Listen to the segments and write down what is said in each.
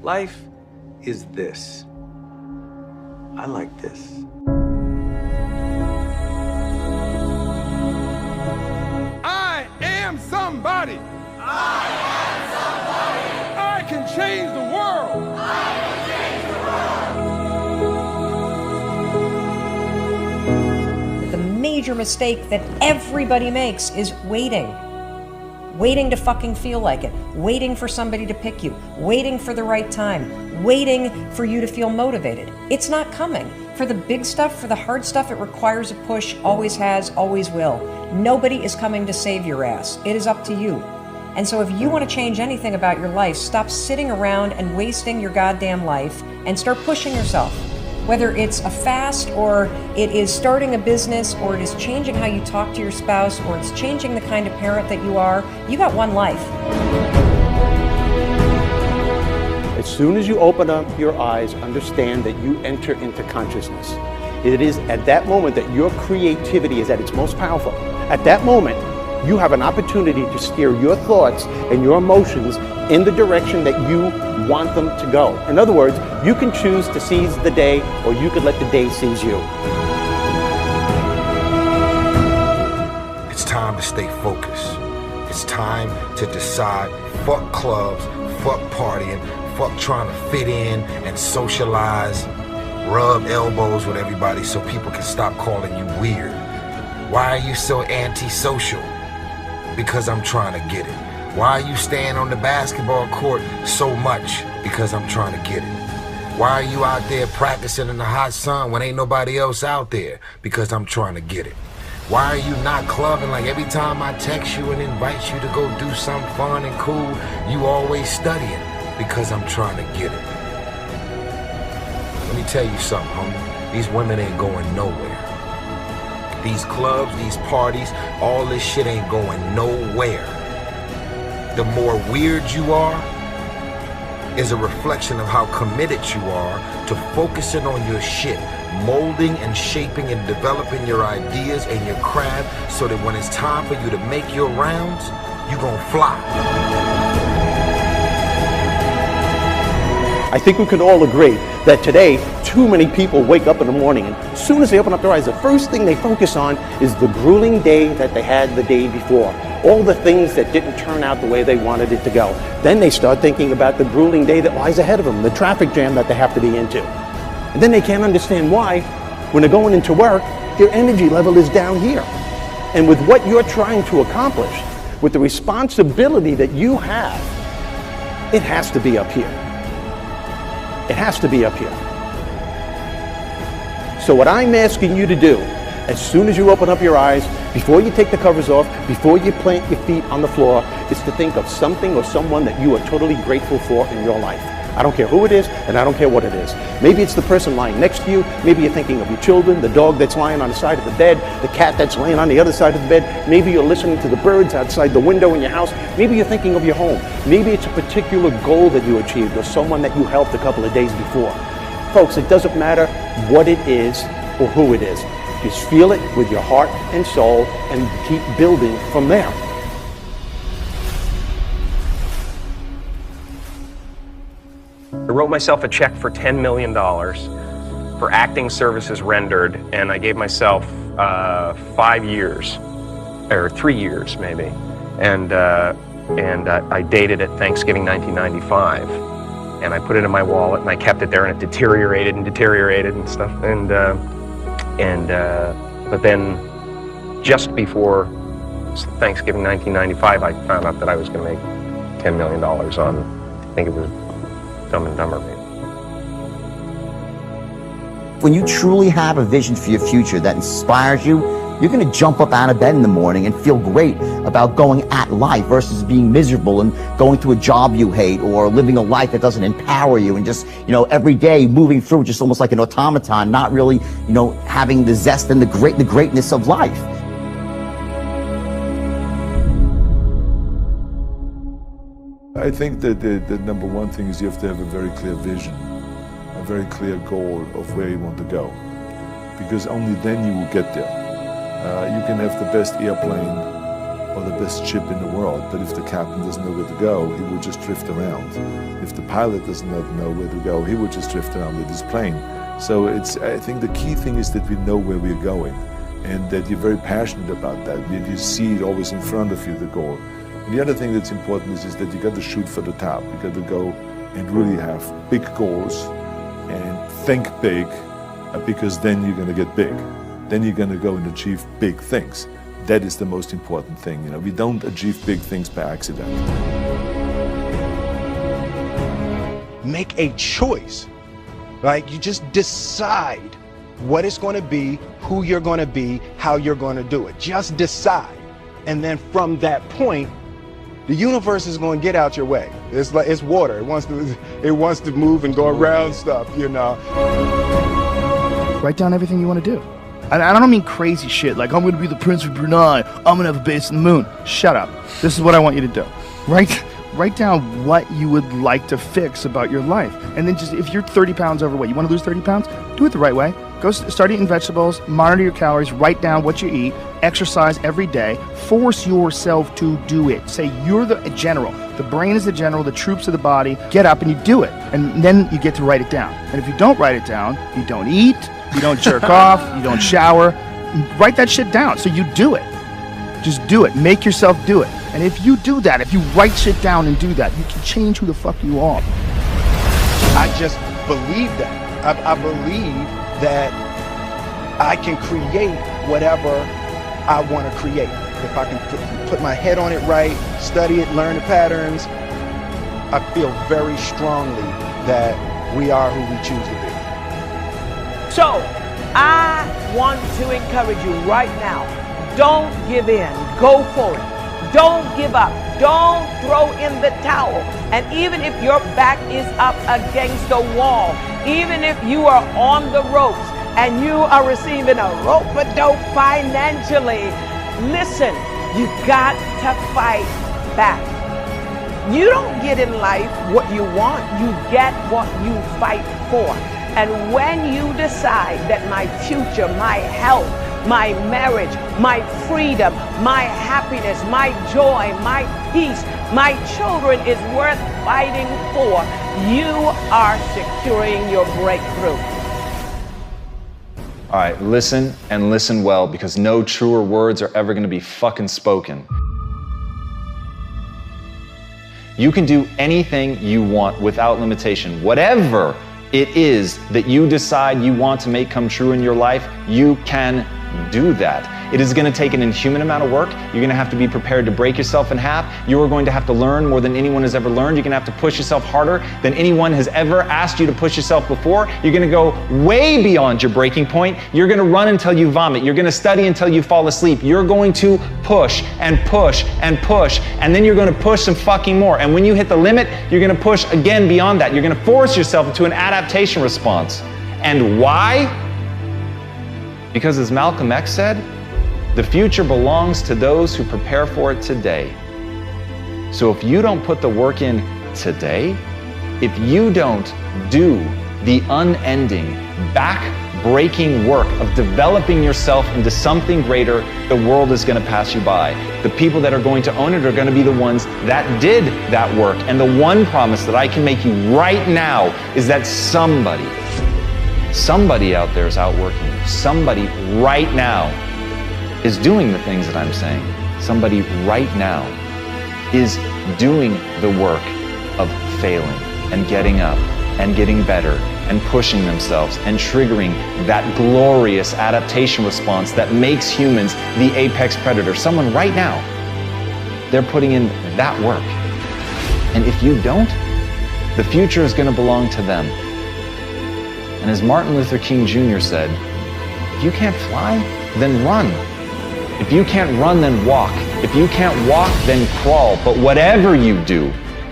Life is this. I like this. I am somebody. I am somebody. I can change the world. I can change the world. The major mistake that everybody makes is waiting. Waiting to fucking feel like it. Waiting for somebody to pick you. Waiting for the right time. Waiting for you to feel motivated. It's not coming. For the big stuff, for the hard stuff, it requires a push, always has, always will. Nobody is coming to save your ass. It is up to you. And so if you want to change anything about your life, stop sitting around and wasting your goddamn life and start pushing yourself. Whether it's a fast, or it is starting a business, or it is changing how you talk to your spouse, or it's changing the kind of parent that you are, you got one life. As soon as you open up your eyes, understand that you enter into consciousness. It is at that moment that your creativity is at its most powerful. At that moment, you have an opportunity to steer your thoughts and your emotions in the direction that you want them to go. In other words, you can choose to seize the day, or you could let the day seize you. It's time to stay focused. It's time to decide, fuck clubs, fuck partying, fuck trying to fit in and socialize, rub elbows with everybody so people can stop calling you weird. Why are you so antisocial? Because I'm trying to get it. Why are you staying on the basketball court so much? Because I'm trying to get it. Why are you out there practicing in the hot sun when ain't nobody else out there? Because I'm trying to get it. Why are you not clubbing like every time I text you and invite you to go do something fun and cool, you always studying? Because I'm trying to get it. Let me tell you something, homie. These women ain't going nowhere. These clubs, these parties, all this shit ain't going nowhere. The more weird you are is a reflection of how committed you are to focusing on your shit, molding and shaping and developing your ideas and your craft so that when it's time for you to make your rounds, you gonna fly. I think we can all agree that today, too many people wake up in the morning, and as soon as they open up their eyes, the first thing they focus on is the grueling day that they had the day before. All the things that didn't turn out the way they wanted it to go. Then they start thinking about the grueling day that lies ahead of them, the traffic jam that they have to be into. And then they can't understand why, when they're going into work, their energy level is down here. And with what you're trying to accomplish, with the responsibility that you have, it has to be up here. It has to be up here. So what I'm asking you to do, as soon as you open up your eyes, before you take the covers off, before you plant your feet on the floor, is to think of something or someone that you are totally grateful for in your life. I don't care who it is, and I don't care what it is. Maybe it's the person lying next to you. Maybe you're thinking of your children, the dog that's lying on the side of the bed, the cat that's laying on the other side of the bed. Maybe you're listening to the birds outside the window in your house. Maybe you're thinking of your home. Maybe it's a particular goal that you achieved or someone that you helped a couple of days before. Folks, it doesn't matter what it is or who it is. Just feel it with your heart and soul and keep building from there. I wrote myself a check for $10 million for acting services rendered, and I gave myself 5 years, or 3 years maybe, and I dated it Thanksgiving 1995, and I put it in my wallet, and I kept it there, and it deteriorated and stuff, but then just before Thanksgiving 1995, I found out that I was going to make $10 million on, I think it was Dumb and Dumber, maybe. When you truly have a vision for your future that inspires you, you're going to jump up out of bed in the morning and feel great about going at life versus being miserable and going to a job you hate or living a life that doesn't empower you and just, every day moving through just almost like an automaton, not really, having the zest and the greatness of life. I think that the number one thing is you have to have a very clear vision, a very clear goal of where you want to go, because only then you will get there. You can have the best airplane, or the best ship in the world, but if the captain doesn't know where to go, he will just drift around. If the pilot does not know where to go, he will just drift around with his plane. So I think the key thing is that we know where we're going, and that you're very passionate about that. You see it always in front of you, the goal. And the other thing that's important is that you got to shoot for the top. You got to go and really have big goals and think big, because then you're going to get big. Then you're going to go and achieve big things. That is the most important thing. You know, we don't achieve big things by accident. Make a choice. Like, you just decide what it's going to be, who you're going to be, how you're going to do it. Just decide. And then from that point, the universe is going to get out your way. It's like, it's water. It wants to move and go around stuff, you know. Write down everything you want to do. And I don't mean crazy shit like, I'm going to be the Prince of Brunei, I'm going to have a base on the moon. Shut up. This is what I want you to do. Write down what you would like to fix about your life. And then just, if you're 30 pounds overweight, you want to lose 30 pounds? Do it the right way. Go start eating vegetables, monitor your calories, write down what you eat, exercise every day, force yourself to do it. Say you're the general. The brain is the general, the troops of the body. Get up and you do it. And then you get to write it down. And if you don't write it down, you don't eat, you don't jerk off, you don't shower. Write that shit down so you do it. Just do it. Make yourself do it. And if you do that, if you write shit down and do that, you can change who the fuck you are. I just believe that. I believe that I can create whatever I want to create. If I can put my head on it right, study it, learn the patterns, I feel very strongly that we are who we choose to be. So, I want to encourage you right now, don't give in, go for it. Don't give up, don't throw in the towel. And even if your back is up against the wall, even if you are on the ropes and you are receiving a rope-a-dope financially, listen, you got to fight back. You don't get in life what you want, you get what you fight for. And when you decide that my future, my health, my marriage, my freedom, my happiness, my joy, my peace, my children is worth fighting for, you are securing your breakthrough. All right, listen and listen well, because no truer words are ever going to be fucking spoken. You can do anything you want without limitation. Whatever it is that you decide you want to make come true in your life, you can do that. It is going to take an inhuman amount of work. You're going to have to be prepared to break yourself in half. You are going to have to learn more than anyone has ever learned. You're going to have to push yourself harder than anyone has ever asked you to push yourself before. You're going to go way beyond your breaking point. You're going to run until you vomit. You're going to study until you fall asleep. You're going to push and push and push, and then you're going to push some fucking more. And when you hit the limit, you're going to push again beyond that. You're going to force yourself into an adaptation response. And why? Because as Malcolm X said, the future belongs to those who prepare for it today. So if you don't put the work in today, if you don't do the unending, back-breaking work of developing yourself into something greater, the world is going to pass you by. The people that are going to own it are going to be the ones that did that work. And the one promise that I can make you right now is that somebody out there is outworking you. Somebody right now is doing the things that I'm saying. Somebody right now is doing the work of failing and getting up and getting better and pushing themselves and triggering that glorious adaptation response that makes humans the apex predator. Someone right now, they're putting in that work. And if you don't, the future is going to belong to them. And as Martin Luther King Jr. said, if you can't fly, then run. If you can't run, then walk. If you can't walk, then crawl. But whatever you do,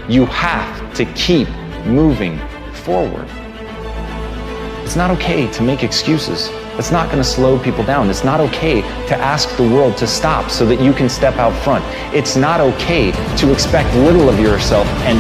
you have to keep moving forward. It's not okay to make excuses. It's not going to slow people down. It's not okay to ask the world to stop so that you can step out front. It's not okay to expect little of yourself and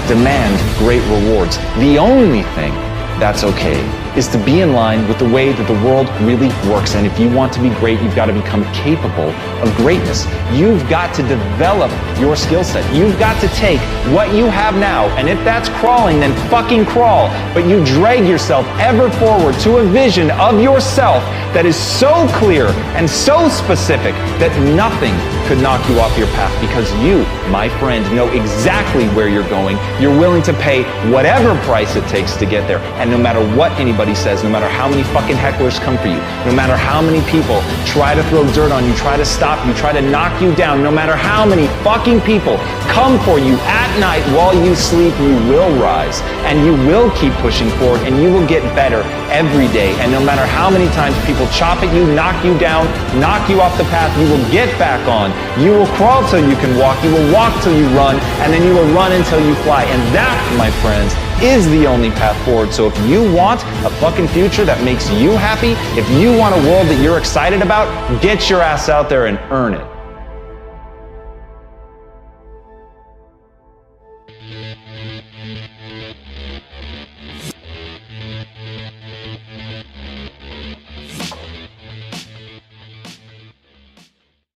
demand great rewards. The only thing that's okay is to be in line with the way that the world really works. And if you want to be great, you've got to become capable of greatness. You've got to develop your skill set. You've got to take what you have now, and if that's crawling, then fucking crawl. But you drag yourself ever forward to a vision of yourself that is so clear and so specific that nothing could knock you off your path, because you, my friend, know exactly where you're going. You're willing to pay whatever price it takes to get there. And no matter what anybody says, no matter how many fucking hecklers come for you, no matter how many people try to throw dirt on you, try to stop you, try to knock you down, no matter how many fucking people come for you at night while you sleep, you will rise and you will keep pushing forward and you will get better every day. And no matter how many times people chop at you, knock you down, knock you off the path, you will get back on. You will crawl till you can walk, you will walk till you run, and then you will run until you fly. And that, my friends, is the only path forward. So if you want a fucking future that makes you happy, if you want a world that you're excited about, get your ass out there and earn it.